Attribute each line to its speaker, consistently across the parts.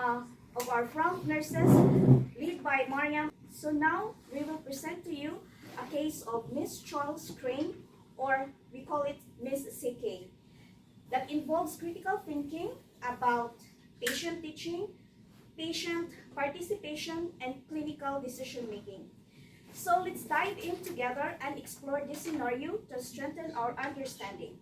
Speaker 1: of our front nurses, led by Mariam. So now we will present to you a case of Miss Charles Crane, or we call it Miss CK, that involves critical thinking about patient teaching, patient participation, and clinical decision making. So let's dive in together and explore this scenario to strengthen our understanding.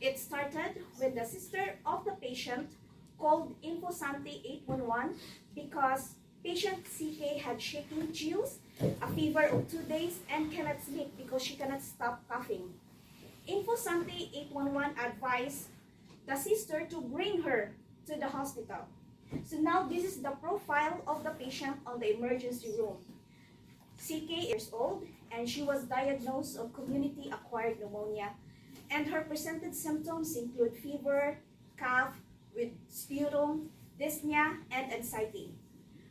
Speaker 1: It started when the sister of the patient called InfoSante 811 because patient CK had shaking chills, a fever of 2 days, and cannot sleep because she cannot stop coughing. InfoSante 811 advised the sister to bring her to the hospital. So now this is the profile of the patient on the emergency room. CK years old, and she was diagnosed of community-acquired pneumonia, and her presented symptoms include fever, cough with sputum, dyspnea, and anxiety.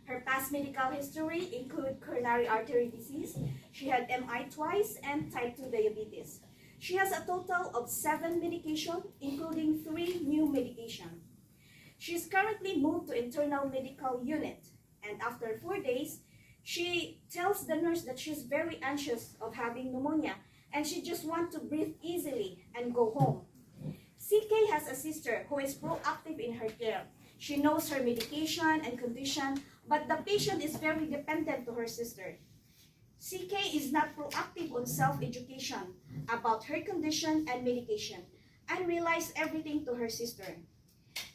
Speaker 1: Her past medical history include coronary artery disease. She had MI twice and type 2 diabetes. She has a total of 7 medications, including 3 new medications. She is currently moved to internal medical unit, and after 4 days, she tells the nurse that she's very anxious of having pneumonia and she just wants to breathe easily and go home. CK has a sister who is proactive in her care. She knows her medication and condition, but the patient is very dependent to her sister. CK is not proactive on self-education about her condition and medication and relies everything to her sister.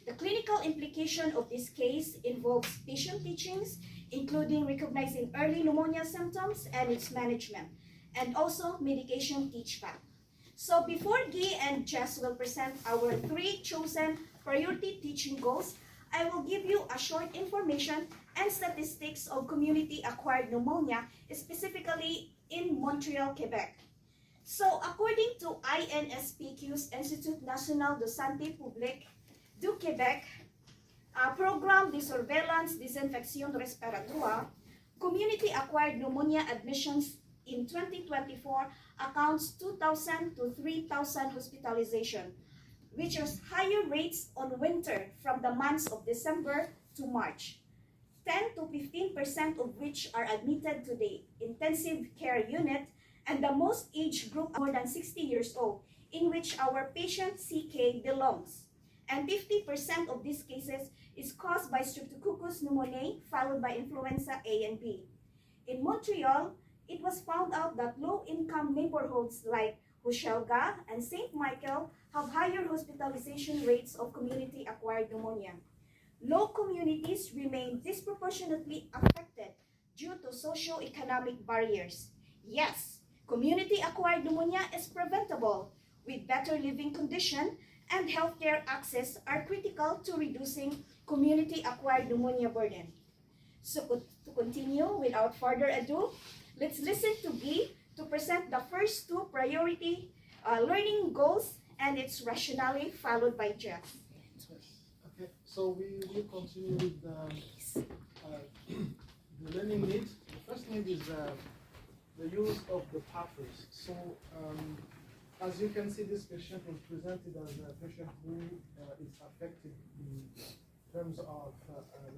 Speaker 1: The clinical implication of this case involves patient teachings, including recognizing early pneumonia symptoms and its management, and also medication teach back. So before Guy and Jess will present our 3 chosen priority teaching goals, I will give you a short information and statistics of community-acquired pneumonia, specifically in Montreal, Quebec. So according to INSPQ's Institut National de Santé Publique du Québec, Programme de Surveillance des Infections Respiratoires, community-acquired pneumonia admissions in 2024 accounts 2,000 to 3,000 hospitalization, which is higher rates on winter from the months of December to March. 10 to 15% of which are admitted to the intensive care unit, and the most age group more than 60 years old, in which our patient CK belongs. And 50% of these cases is caused by Streptococcus pneumoniae, followed by influenza A and B. In Montreal, it was found out that low-income neighborhoods like Hochelaga and St. Michael have higher hospitalization rates of community-acquired pneumonia. Low communities remain disproportionately affected due to socio-economic barriers. Yes, community-acquired pneumonia is preventable with better living condition, and healthcare access are critical to reducing community-acquired pneumonia burden. So to continue, without further ado, let's listen to Guy to present the first 2 priority learning goals and its rationale, followed by Jeff.
Speaker 2: Okay, so we will continue with the learning need. The first need is the use of the pathways. So as you can see, this patient was presented as a patient who is affected in terms of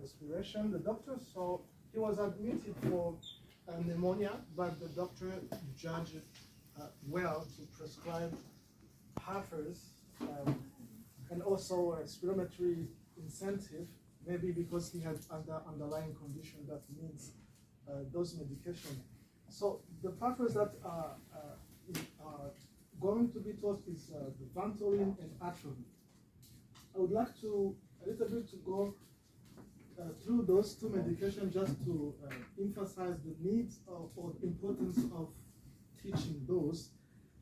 Speaker 2: respiration. The doctor saw he was admitted for pneumonia, but the doctor judged well to prescribe Harfers and also a spirometry incentive, maybe because he had underlying condition that needs those medication. So the pathways that are going to be taught is the Ventolin and Atrovent. I would like to a little bit to go through those 2 medications just to emphasize the needs of or importance of teaching those,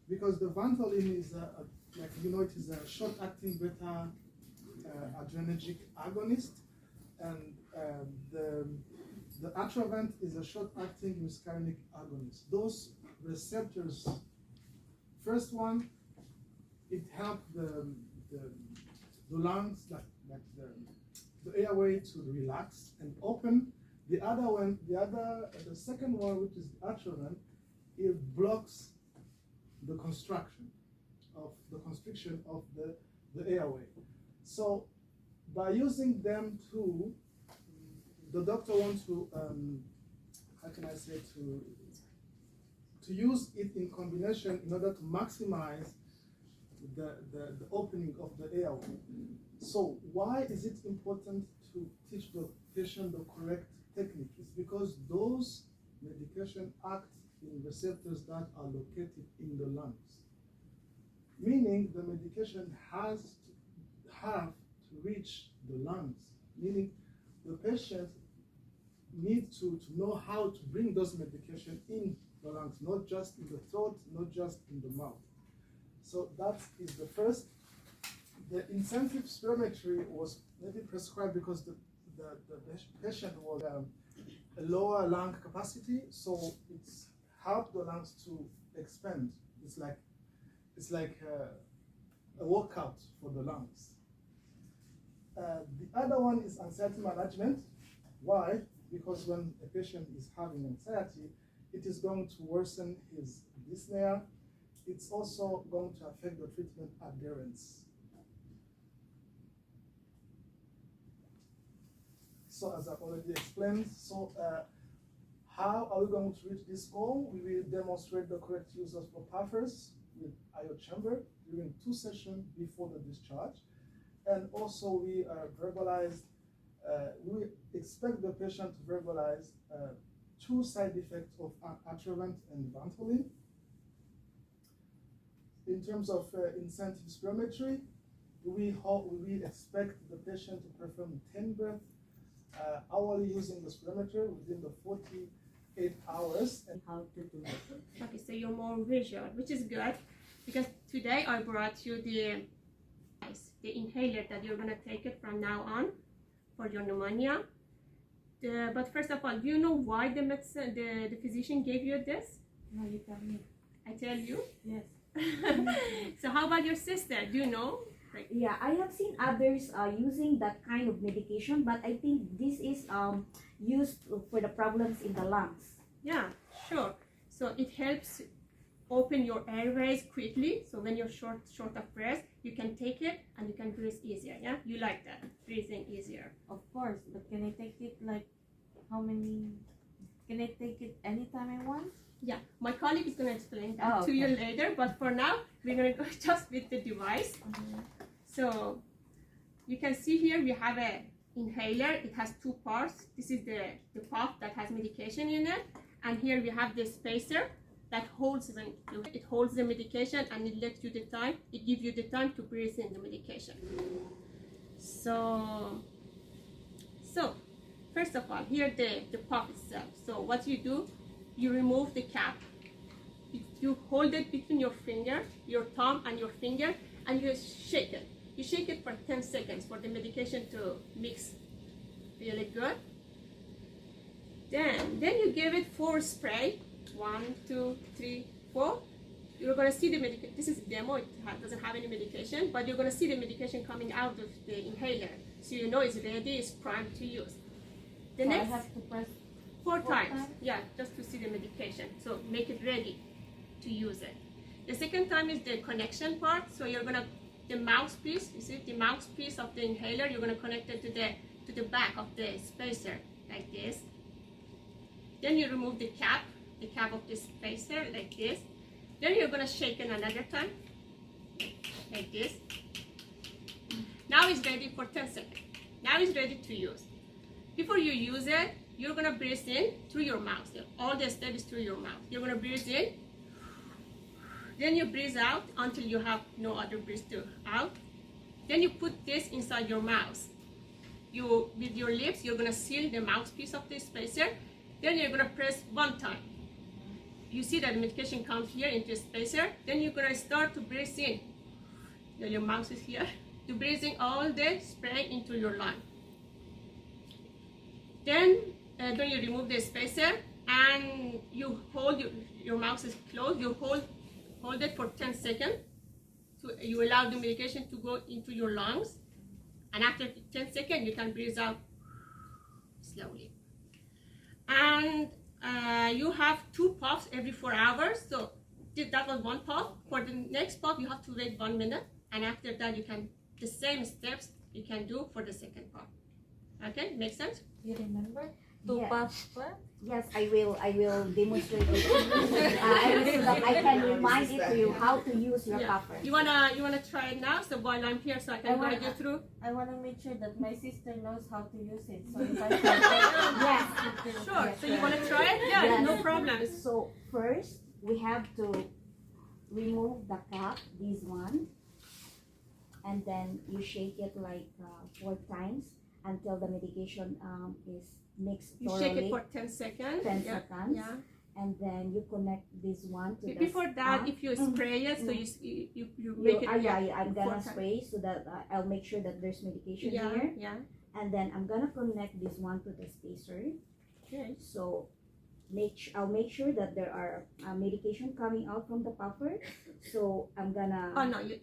Speaker 2: because the Ventolin is like you know, it is a short-acting beta adrenergic agonist, and the Atrovent is a short-acting muscarinic agonist. Those receptors, first one, it helps the lungs, like the airway to relax and open. The other one, the second one, which is Atrovent, it blocks the constriction of the airway. So by using them two, the doctor wants to, how can I say, to use it in combination in order to maximize the opening of the airway. So why is it important to teach the patient the correct technique? It's because those medication act in receptors that are located in the lungs. Meaning the medication has to have to reach the lungs. Meaning the patient needs to know how to bring those medication in the lungs, not just in the throat, not just in the mouth. So that is the first. The intensive spirometry was maybe prescribed because the patient was a lower lung capacity, so it's helped the lungs to expand. It's like a workout for the lungs. The other one is anxiety management. Why? Because when a patient is having anxiety, it is going to worsen his dyspnea. It's also going to affect the treatment adherence. So as I've already explained, how are we going to reach this goal? We will demonstrate the correct use of the puffers with IO chamber during 2 sessions before the discharge. And also we we expect the patient to verbalize 2 side effects of Atrovent and Ventolin. In terms of incentive spirometry, we expect the patient to perform 10 breaths hourly using the spirometer within the 48 hours.
Speaker 3: And how to do it.
Speaker 4: Okay, so you're more visual, which is good, because today I brought you the inhaler that you're gonna take it from now on for your pneumonia. But first of all, do you know why the physician gave you this?
Speaker 3: No, you tell me.
Speaker 4: I tell you.
Speaker 3: Yes.
Speaker 4: So how about your sister? Do you know?
Speaker 5: Yeah, I have seen others using that kind of medication, but I think this is used for the problems in the lungs.
Speaker 4: Yeah, sure. So it helps open your airways quickly. So when you're short of breath, you can take it and you can breathe easier. Yeah, you like that, breathing easier.
Speaker 3: Of course, but can I take it like how many? Can I take it anytime I want?
Speaker 4: Yeah, my colleague is going to explain that
Speaker 3: Oh,
Speaker 4: to you
Speaker 3: okay.
Speaker 4: later. But for now, we're going to go just with the device. So you can see here we have a inhaler. It has 2 parts. This is the puff that has medication in it, and here we have the spacer that holds the medication, and it lets you the time. It gives you the time to breathe in the medication. So first of all, here the puff itself. So what you do, you remove the cap. You hold it between your finger, your thumb and your finger, and you shake it. You shake it for 10 seconds for the medication to mix really good. Then you give it 4 spray. 1, 2, 3, 4. You're gonna see the medication. This is a demo. It doesn't have any medication, but you're gonna see the medication coming out of the inhaler, so you know it's ready. It's primed to use. The
Speaker 3: So
Speaker 4: next
Speaker 3: I have to press
Speaker 4: 4
Speaker 3: 4
Speaker 4: times.
Speaker 3: times?
Speaker 4: Yeah, just to see the medication. So make it ready to use it. The second time is the connection part. So you're gonna the mouthpiece. You see the mouthpiece of the inhaler. You're gonna connect it to the back of the spacer like this. Then you remove the cap of the spacer like this. Then you're gonna shake it another time like this. Now it's ready for 10 seconds. Now it's ready to use. Before you use it, you're gonna breathe in through your mouth. All the step is through your mouth. You're gonna breathe in, then you breathe out until you have no other breath to out. Then you put this inside your mouth. With your lips, you're gonna seal the mouthpiece of the spacer. Then you're gonna press 1 time. You see that the medication comes here into the spacer. Then you're gonna start to breathe in. Your mouth is here. You're breathing all the spray into your lung. Then you remove the spacer and you hold your mouth is closed. You hold it for 10 seconds. So you allow the medication to go into your lungs, and after 10 seconds you can breathe out slowly. And you have 2 puffs every 4 hours. So that was 1 puff. For the next puff, you have to wait 1 minute, and after that, you can the same steps you can do for the second puff. Okay, makes sense?
Speaker 3: You remember? Two
Speaker 5: Yeah.
Speaker 3: puffs what?
Speaker 5: Yes, I will demonstrate it. So that I can remind it to you how to use your
Speaker 4: Yeah.
Speaker 5: puffer.
Speaker 4: You wanna try it now? So while I'm here, so I
Speaker 3: I
Speaker 4: can
Speaker 3: wanna-
Speaker 4: guide you through.
Speaker 3: I want to make sure that my sister knows how to use it. So if I forget,
Speaker 5: Yes.
Speaker 4: Sure.
Speaker 5: Yes,
Speaker 4: So you
Speaker 5: sure.
Speaker 4: wanna try it? Yeah,
Speaker 5: Yes.
Speaker 4: no problem.
Speaker 5: So first we have to remove the cap, this one, and then you shake it like 4 times until the medication is mixed
Speaker 4: You
Speaker 5: thoroughly.
Speaker 4: shake it for 10 seconds.
Speaker 5: 10
Speaker 4: Yeah.
Speaker 5: seconds,
Speaker 4: Yeah.
Speaker 5: and then you connect this one to the
Speaker 4: Before that,
Speaker 5: stump.
Speaker 4: if you spray it, so you
Speaker 5: You,
Speaker 4: make it.
Speaker 5: I'm gonna
Speaker 4: 4 times.
Speaker 5: spray so that I'll make sure that there's medication
Speaker 4: Yeah.
Speaker 5: here,
Speaker 4: Yeah.
Speaker 5: and then I'm gonna connect this one to the spacer.
Speaker 4: Okay.
Speaker 5: So I'll make sure that there are medication coming out from the puffer. So I'm gonna.
Speaker 4: Oh no, you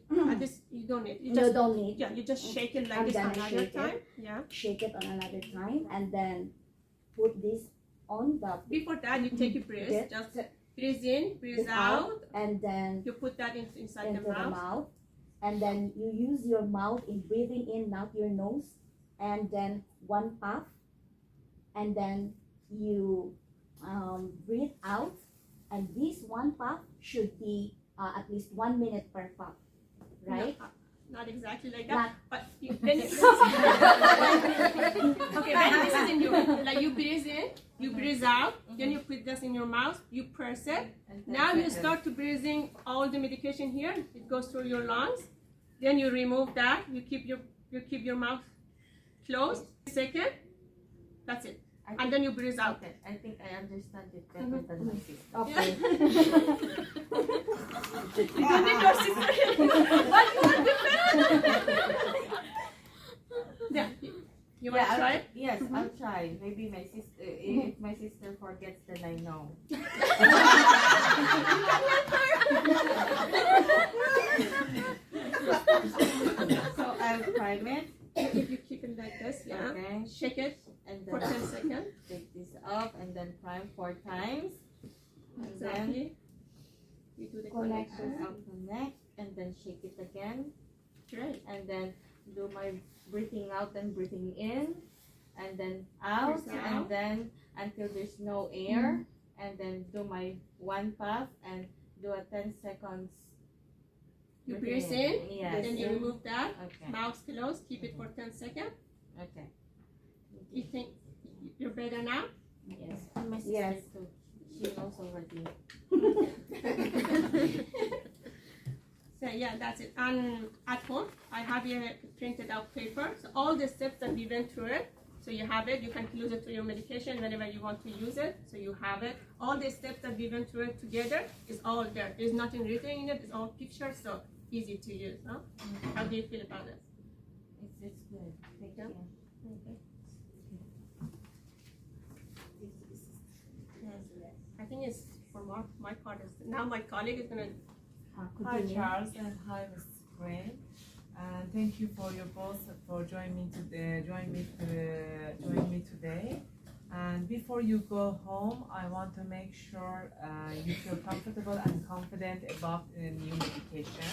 Speaker 4: don't need. You
Speaker 5: No,
Speaker 4: just
Speaker 5: don't need.
Speaker 4: yeah, you just shake it like
Speaker 5: I'm
Speaker 4: this
Speaker 5: gonna
Speaker 4: another
Speaker 5: shake it.
Speaker 4: time. Yeah.
Speaker 5: Shake it on another time, and then put this on the.
Speaker 4: Before that, you take a breath.
Speaker 5: Breath.
Speaker 4: Just breathe in, breathe
Speaker 5: Breathe
Speaker 4: out.
Speaker 5: out, and then
Speaker 4: You put that inside
Speaker 5: into
Speaker 4: the mouth.
Speaker 5: and then you use your mouth in breathing in, not your nose, and then one puff, and then you breathe out, and this one puff should be at least 1 minute per puff, right?
Speaker 4: No, not exactly like that.
Speaker 5: Not-
Speaker 4: But then okay, then this is in you. Like you breathe in, you breathe out, then you put this in your mouth, you press it.
Speaker 3: and
Speaker 4: Now you
Speaker 3: 10 seconds.
Speaker 4: start to breathing all the medication here. It goes through your lungs. Then you remove that. You keep your mouth closed. Second, that's it.
Speaker 3: I
Speaker 4: And
Speaker 3: think-
Speaker 4: then you breathe out.
Speaker 3: Okay, I think I understand it better than my sister.
Speaker 5: Okay.
Speaker 4: You don't need your sister. What you want different? Yeah. You want to
Speaker 3: I'll-
Speaker 4: try it?
Speaker 3: Yes, I'll try. Maybe my sister, if my sister forgets, then I know. So I'll prime it.
Speaker 4: If you keep it like this, yeah.
Speaker 3: Okay.
Speaker 4: Shake it
Speaker 3: And
Speaker 4: for
Speaker 3: then
Speaker 4: 10 seconds.
Speaker 3: take this off and then prime 4 times. And then
Speaker 4: Exactly. You do the
Speaker 5: Connect.
Speaker 4: connection.
Speaker 3: I'll connect and then shake it again.
Speaker 4: Great.
Speaker 3: And then do my breathing out and breathing in. And then out.
Speaker 4: Breathe out.
Speaker 3: And then until there's no air. And then do my one puff and do a 10 seconds.
Speaker 4: You
Speaker 3: breathing
Speaker 4: breathe in,
Speaker 3: Yes.
Speaker 4: then you remove that.
Speaker 3: Okay.
Speaker 4: Mouth closed. Keep it for 10 seconds.
Speaker 3: Okay.
Speaker 4: You think you're better now?
Speaker 3: Yes. And my sister
Speaker 5: Yes.
Speaker 3: too. She knows already.
Speaker 4: So yeah, that's it. And at home, I have here printed out paper. So all the steps that we went through it. So you have it. You can use it to your medication whenever you want to use it. So you have it. All the steps that we went through it together is all there. There's nothing written in it. It's all pictures. So easy to use. Huh? How do you feel about it?
Speaker 3: It's good. Thank
Speaker 4: Yeah.
Speaker 3: you.
Speaker 4: Okay. I think it's for my part. Now my colleague is gonna.
Speaker 6: Hi
Speaker 5: Continue.
Speaker 6: Charles and hi Mrs. Crane. And thank you for your both for joining me today. And before you go home, I want to make sure you feel comfortable and confident about the new medication.